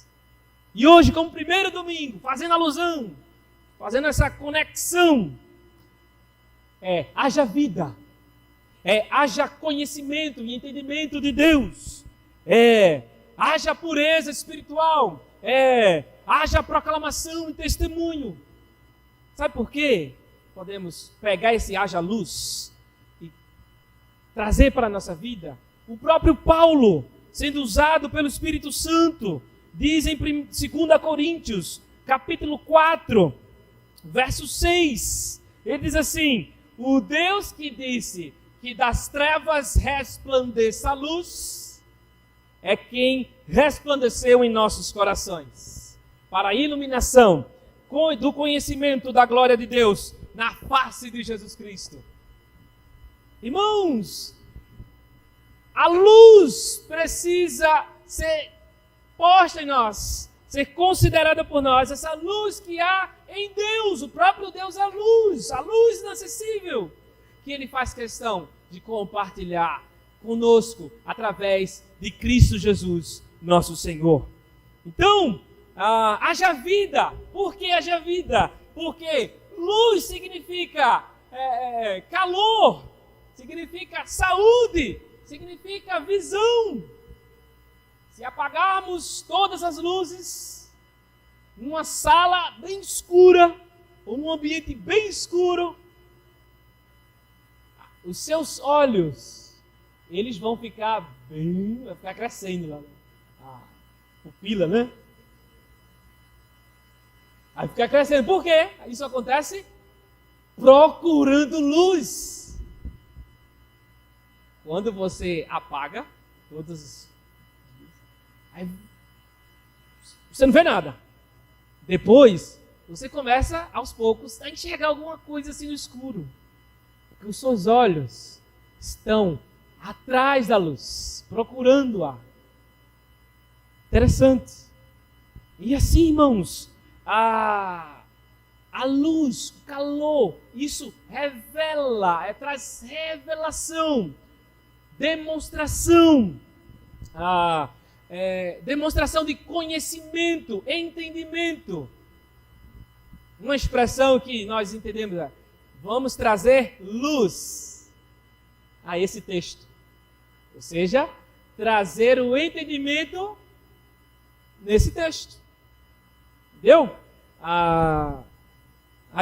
E hoje, como primeiro domingo, fazendo alusão, fazendo essa conexão, haja vida, haja conhecimento e entendimento de Deus, haja pureza espiritual, haja proclamação e testemunho. Sabe por quê? Podemos pegar esse haja luz e trazer para a nossa vida. O próprio Paulo, sendo usado pelo Espírito Santo, diz em 2 Coríntios, capítulo 4, verso 6, Ele diz assim: o Deus que disse que das trevas resplandeça a luz, é quem resplandeceu em nossos corações, para a iluminação do conhecimento da glória de Deus na face de Jesus Cristo. Irmãos, a luz precisa ser posta em nós, ser considerada por nós, essa luz que há em Deus. O próprio Deus é a luz inacessível, que Ele faz questão de compartilhar conosco através de Cristo Jesus, nosso Senhor. Então, haja vida. Por que haja vida? Porque luz significa calor, significa saúde, significa visão. Se apagarmos todas as luzes numa sala bem escura ou num ambiente bem escuro, os seus olhos, eles vão ficar vai ficar crescendo lá, a pupila, né? Vai ficar crescendo. Por quê? Isso acontece procurando luz. Quando você apaga todas, aí você não vê nada. Depois, você começa aos poucos a enxergar alguma coisa assim no escuro. Porque os seus olhos estão atrás da luz, procurando-a. Interessante. E assim, irmãos, a luz, o calor, isso revela, traz revelação, demonstração, demonstração de conhecimento, entendimento. Uma expressão que nós entendemos é: vamos trazer luz a esse texto. Ou seja, trazer o entendimento nesse texto. Entendeu? A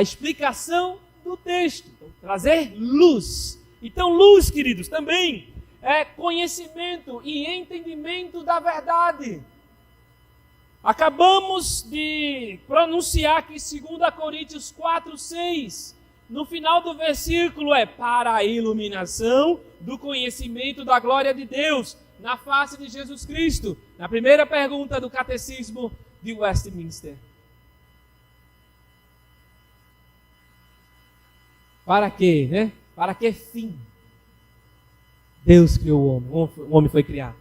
explicação do texto. Então, trazer luz. Então, luz, queridos, também é conhecimento e entendimento da verdade. Acabamos de pronunciar aqui 2 Coríntios 4:6. No final do versículo para a iluminação do conhecimento da glória de Deus na face de Jesus Cristo. Na primeira pergunta do Catecismo de Westminster. Para quê, né? Para que fim Deus criou o homem? O homem foi criado.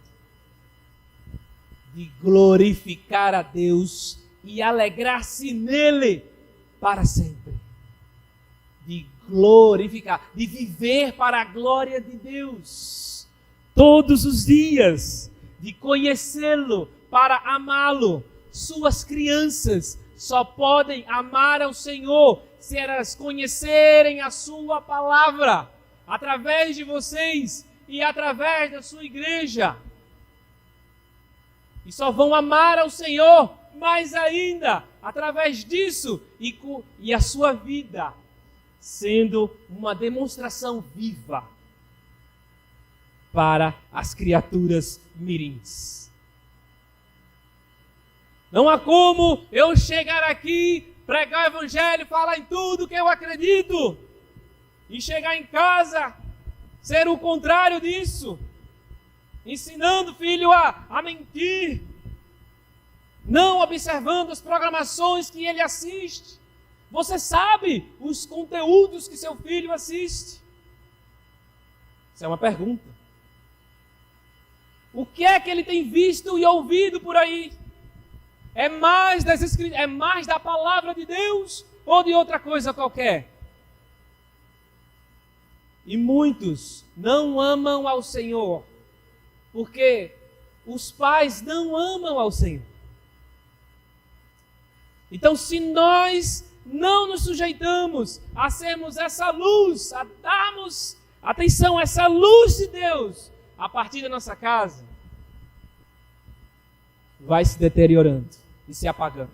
De glorificar a Deus e alegrar-se nele para sempre. De glorificar, de viver para a glória de Deus todos os dias, de conhecê-lo para amá-lo. Suas crianças só podem amar ao Senhor se elas conhecerem a sua palavra, através de vocês e através da sua igreja. E só vão amar ao Senhor mais ainda através disso e a sua vida sendo uma demonstração viva para as criaturas mirins. Não há como eu chegar aqui, pregar o evangelho, falar em tudo que eu acredito e chegar em casa, ser o contrário disso, ensinando o filho a mentir, não observando as programações que ele assiste. Você sabe os conteúdos que seu filho assiste? Isso é uma pergunta. O que é que ele tem visto e ouvido por aí? É mais da palavra de Deus ou de outra coisa qualquer? E muitos não amam ao Senhor, porque os pais não amam ao Senhor. Então, se nós não nos sujeitamos a sermos essa luz, a darmos atenção a essa luz de Deus a partir da nossa casa, vai se deteriorando e se apagando.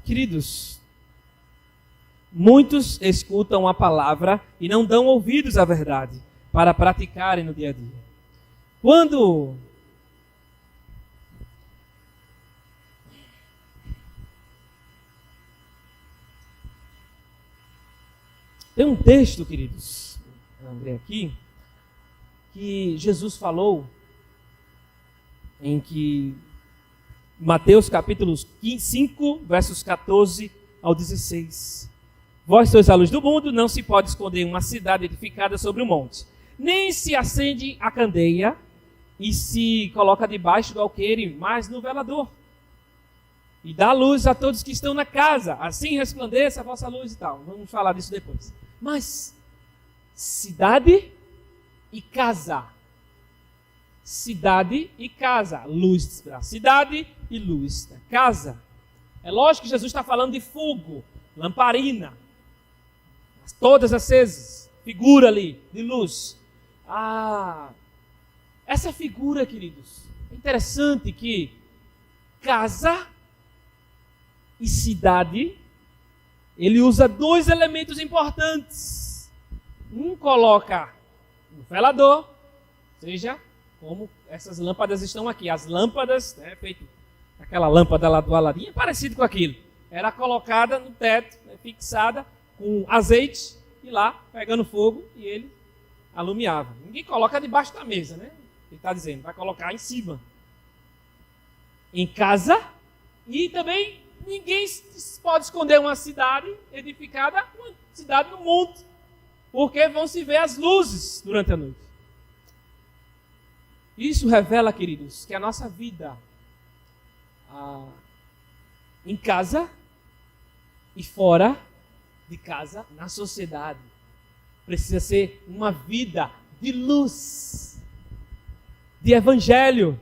Queridos, muitos escutam a palavra e não dão ouvidos à verdade para praticarem no dia a dia. Quando Tem um texto, queridos, André aqui, que Jesus falou, em que Mateus capítulo 5, versos 14 ao 16. Vós sois a luz do mundo, não se pode esconder uma cidade edificada sobre um monte. Nem se acende a candeia e se coloca debaixo do alqueire, mas no velador. E dá luz a todos que estão na casa. Assim resplandeça a vossa luz e tal. Vamos falar disso depois. Mas cidade e casa. Cidade e casa. Luz da cidade e luz da casa. É lógico que Jesus está falando de fogo, lamparina. Todas acesas. Figura ali de luz. Essa figura, queridos, é interessante que casa e cidade, ele usa dois elementos importantes. Um coloca no velador, ou seja, como essas lâmpadas estão aqui. As lâmpadas, feito aquela lâmpada lá do Aladim, é parecido com aquilo. Era colocada no teto, fixada com azeite e lá pegando fogo e ele alumiava. Ninguém coloca debaixo da mesa, né? Ele está dizendo, vai colocar em cima. Em casa. E também ninguém pode esconder uma cidade edificada, uma cidade no monte, porque vão se ver as luzes durante a noite. Isso revela, queridos, que a nossa vida em casa e fora de casa, na sociedade, precisa ser uma vida de luz, de evangelho,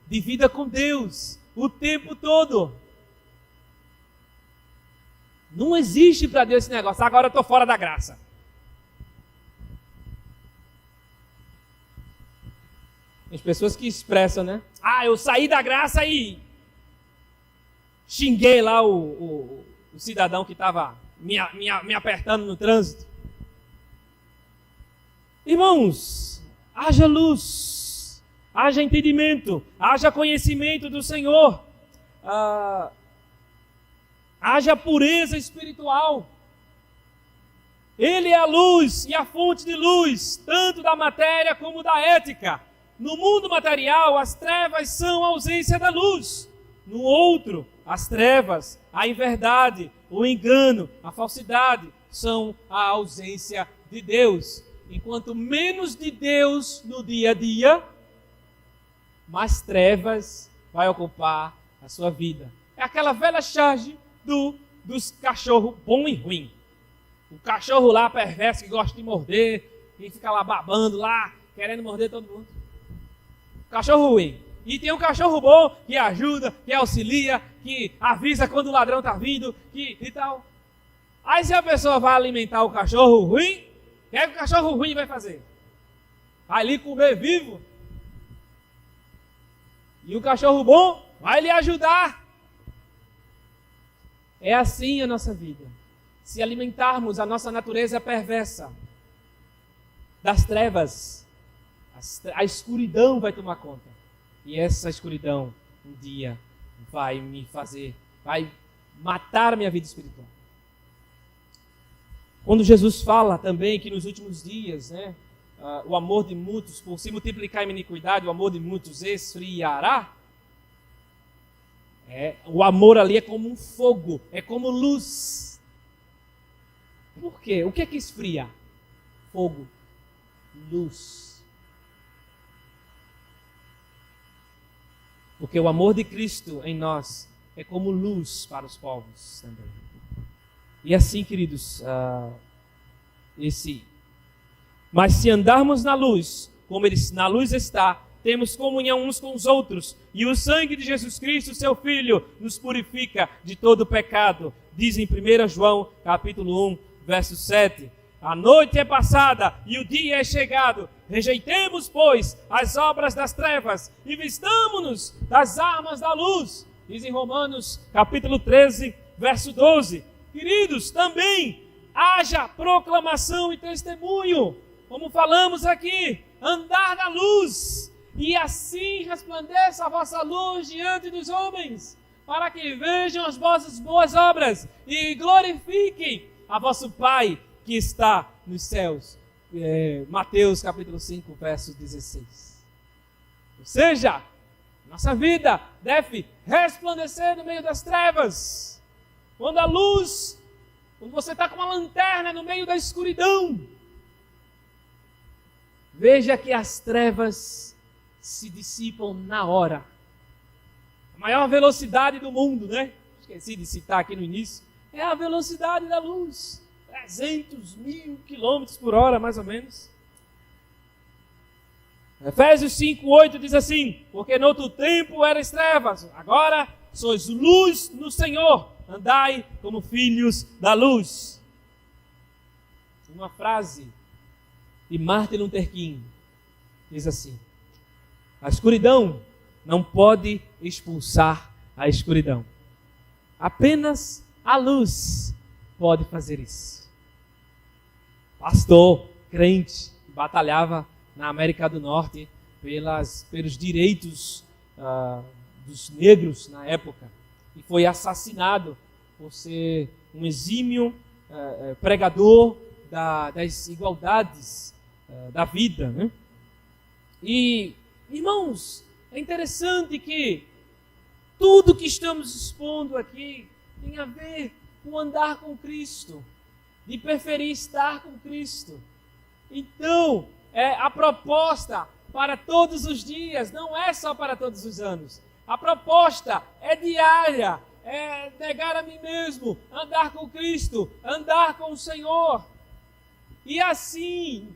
de vida com Deus, o tempo todo. Não existe para Deus esse negócio, agora eu estou fora da graça. As pessoas que expressam, né? Eu saí da graça e xinguei lá o cidadão que estava me apertando no trânsito. Irmãos, haja luz, haja entendimento, haja conhecimento do Senhor, haja pureza espiritual. Ele é a luz e a fonte de luz, tanto da matéria como da ética. No mundo material, as trevas são a ausência da luz. No outro, as trevas, a inverdade, o engano, a falsidade são a ausência de Deus. Enquanto menos de Deus no dia a dia, mais trevas vai ocupar a sua vida. É aquela velha charge dos cachorros bom e ruim. O cachorro lá perverso que gosta de morder e fica lá babando lá, querendo morder todo mundo. Cachorro ruim. E tem um cachorro bom que ajuda, que auxilia, que avisa quando o ladrão está vindo e tal. Aí se a pessoa vai alimentar o cachorro ruim, o que é que o cachorro ruim vai fazer? Vai lhe comer vivo. E o cachorro bom vai lhe ajudar. É assim a nossa vida. Se alimentarmos a nossa natureza perversa das trevas, a escuridão vai tomar conta. E essa escuridão, um dia, vai matar a minha vida espiritual. Quando Jesus fala também que nos últimos dias, o amor de muitos, por se multiplicar em iniquidade, o amor de muitos esfriará. O amor ali é como um fogo, é como luz. Por quê? O que é que esfria? Fogo, luz. Porque o amor de Cristo em nós é como luz para os povos também. E assim, queridos, mas se andarmos na luz, como Ele na luz está, temos comunhão uns com os outros, e o sangue de Jesus Cristo, seu Filho, nos purifica de todo pecado. Diz em 1 João, capítulo 1, verso 7. A noite é passada e o dia é chegado. Rejeitemos, pois, as obras das trevas e vistamo-nos das armas da luz. Diz em Romanos, capítulo 13, verso 12. Queridos, também haja proclamação e testemunho, como falamos aqui, andar na luz, e assim resplandeça a vossa luz diante dos homens, para que vejam as vossas boas obras e glorifiquem a vosso Pai que está nos céus. Mateus capítulo 5, verso 16. Ou seja, nossa vida deve resplandecer no meio das trevas. Quando você está com uma lanterna no meio da escuridão, veja que as trevas se dissipam na hora. A maior velocidade do mundo, né? Esqueci de citar aqui no início. É a velocidade da luz. 300.000 quilômetros por hora, mais ou menos. Efésios 5:8 diz assim: porque no outro tempo erais trevas, agora sois luz no Senhor, andai como filhos da luz. Uma frase de Martin Luther King diz assim: a escuridão não pode expulsar a escuridão. Apenas a luz pode fazer isso. Pastor, crente, batalhava na América do Norte pelos direitos dos negros na época, e foi assassinado por ser um exímio pregador das igualdades da vida, né? E, irmãos, é interessante que tudo que estamos expondo aqui tem a ver com andar com Cristo, de preferir estar com Cristo. Então, a proposta para todos os dias, não é só para todos os anos. A proposta é diária, é negar a mim mesmo, andar com Cristo, andar com o Senhor. E assim,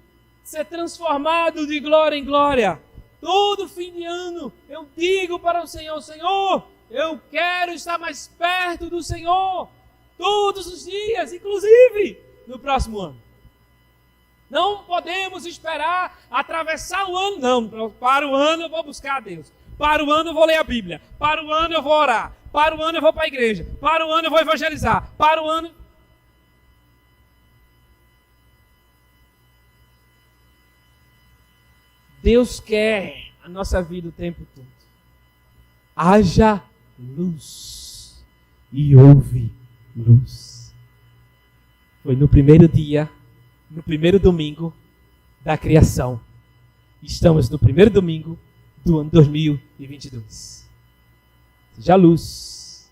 ser transformado de glória em glória. Todo fim de ano, eu digo para o Senhor: Senhor, eu quero estar mais perto do Senhor. Todos os dias, inclusive no próximo ano. Não podemos esperar atravessar o ano, não. Para o ano eu vou buscar a Deus. Para o ano eu vou ler a Bíblia. Para o ano eu vou orar. Para o ano eu vou para a igreja. Para o ano eu vou evangelizar. Para o ano... Deus quer a nossa vida o tempo todo. Haja luz e houve luz. Foi no primeiro dia, no primeiro domingo da criação. Estamos no primeiro domingo do ano 2022. Seja luz.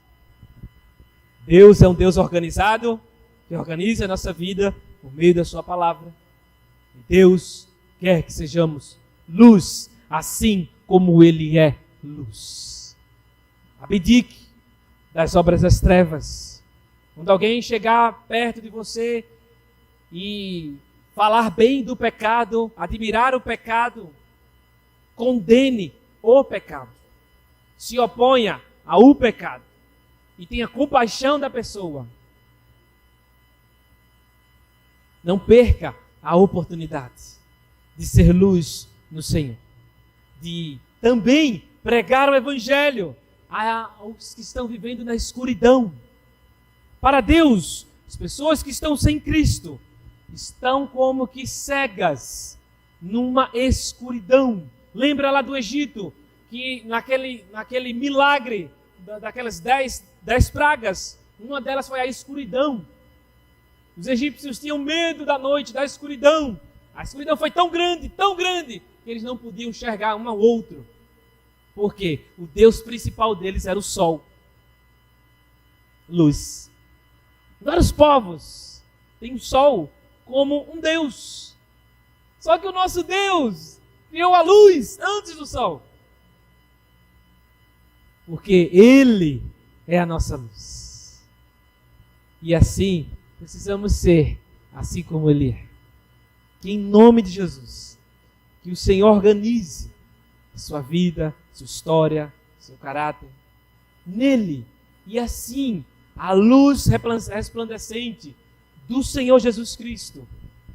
Deus é um Deus organizado, que organiza a nossa vida por meio da sua palavra. E Deus quer que sejamos luz, assim como Ele é luz. Abdique das obras das trevas. Quando alguém chegar perto de você e falar bem do pecado, admirar o pecado, condene o pecado. Se oponha ao pecado e tenha compaixão da pessoa. Não perca a oportunidade de ser luz no Senhor, de também pregar o Evangelho aos que estão vivendo na escuridão. Para Deus, as pessoas que estão sem Cristo estão como que cegas numa escuridão. Lembra lá do Egito, que naquele milagre daquelas 10 pragas, uma delas foi a escuridão. Os egípcios tinham medo da noite, da escuridão. A escuridão foi tão grande, que eles não podiam enxergar um ao outro. Porque o Deus principal deles era o sol. Luz. Vários povos têm o sol como um Deus. Só que o nosso Deus criou a luz antes do sol. Porque Ele é a nossa luz. E assim, precisamos ser assim como Ele é. Que em nome de Jesus, que o Senhor organize a sua vida, sua história, seu caráter nele. E assim, a luz resplandecente do Senhor Jesus Cristo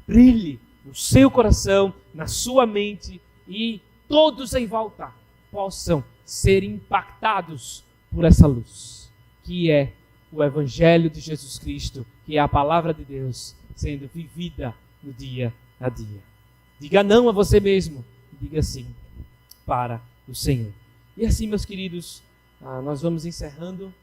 brilhe no seu coração, na sua mente, e todos em volta possam ser impactados por essa luz, que é o Evangelho de Jesus Cristo, que é a palavra de Deus sendo vivida no dia a dia. Diga não a você mesmo, diga sim para o Senhor. E assim, meus queridos, nós vamos encerrando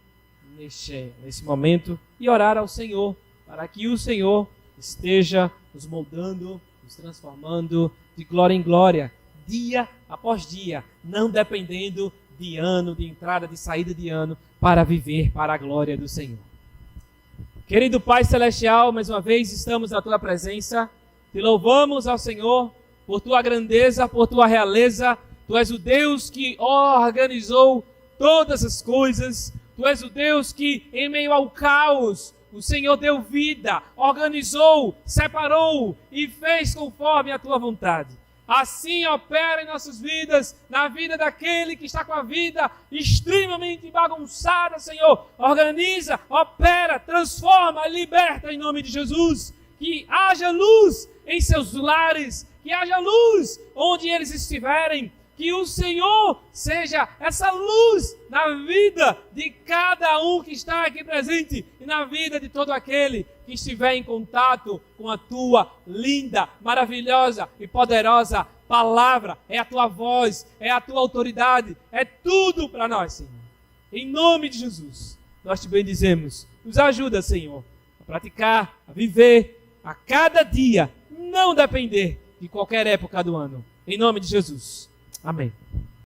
nesse momento e orar ao Senhor, para que o Senhor esteja nos moldando, nos transformando de glória em glória, dia após dia, não dependendo de ano, de entrada, de saída de ano, para viver para a glória do Senhor. Querido Pai Celestial, mais uma vez estamos na Tua presença, te louvamos ao Senhor por Tua grandeza, por Tua realeza. Tu és o Deus que organizou todas as coisas, Tu és o Deus que em meio ao caos, o Senhor deu vida, organizou, separou e fez conforme a Tua vontade. Assim opera em nossas vidas, na vida daquele que está com a vida extremamente bagunçada, Senhor. Organiza, opera, transforma, liberta em nome de Jesus. Que haja luz em seus lares, que haja luz onde eles estiverem. Que o Senhor seja essa luz na vida de cada um que está aqui presente e na vida de todo aquele que estiver em contato com a Tua linda, maravilhosa e poderosa palavra. É a Tua voz, é a Tua autoridade, é tudo para nós, Senhor. Em nome de Jesus, nós te bendizemos. Nos ajuda, Senhor, a praticar, a viver, a cada dia, não depender de qualquer época do ano. Em nome de Jesus. Amém.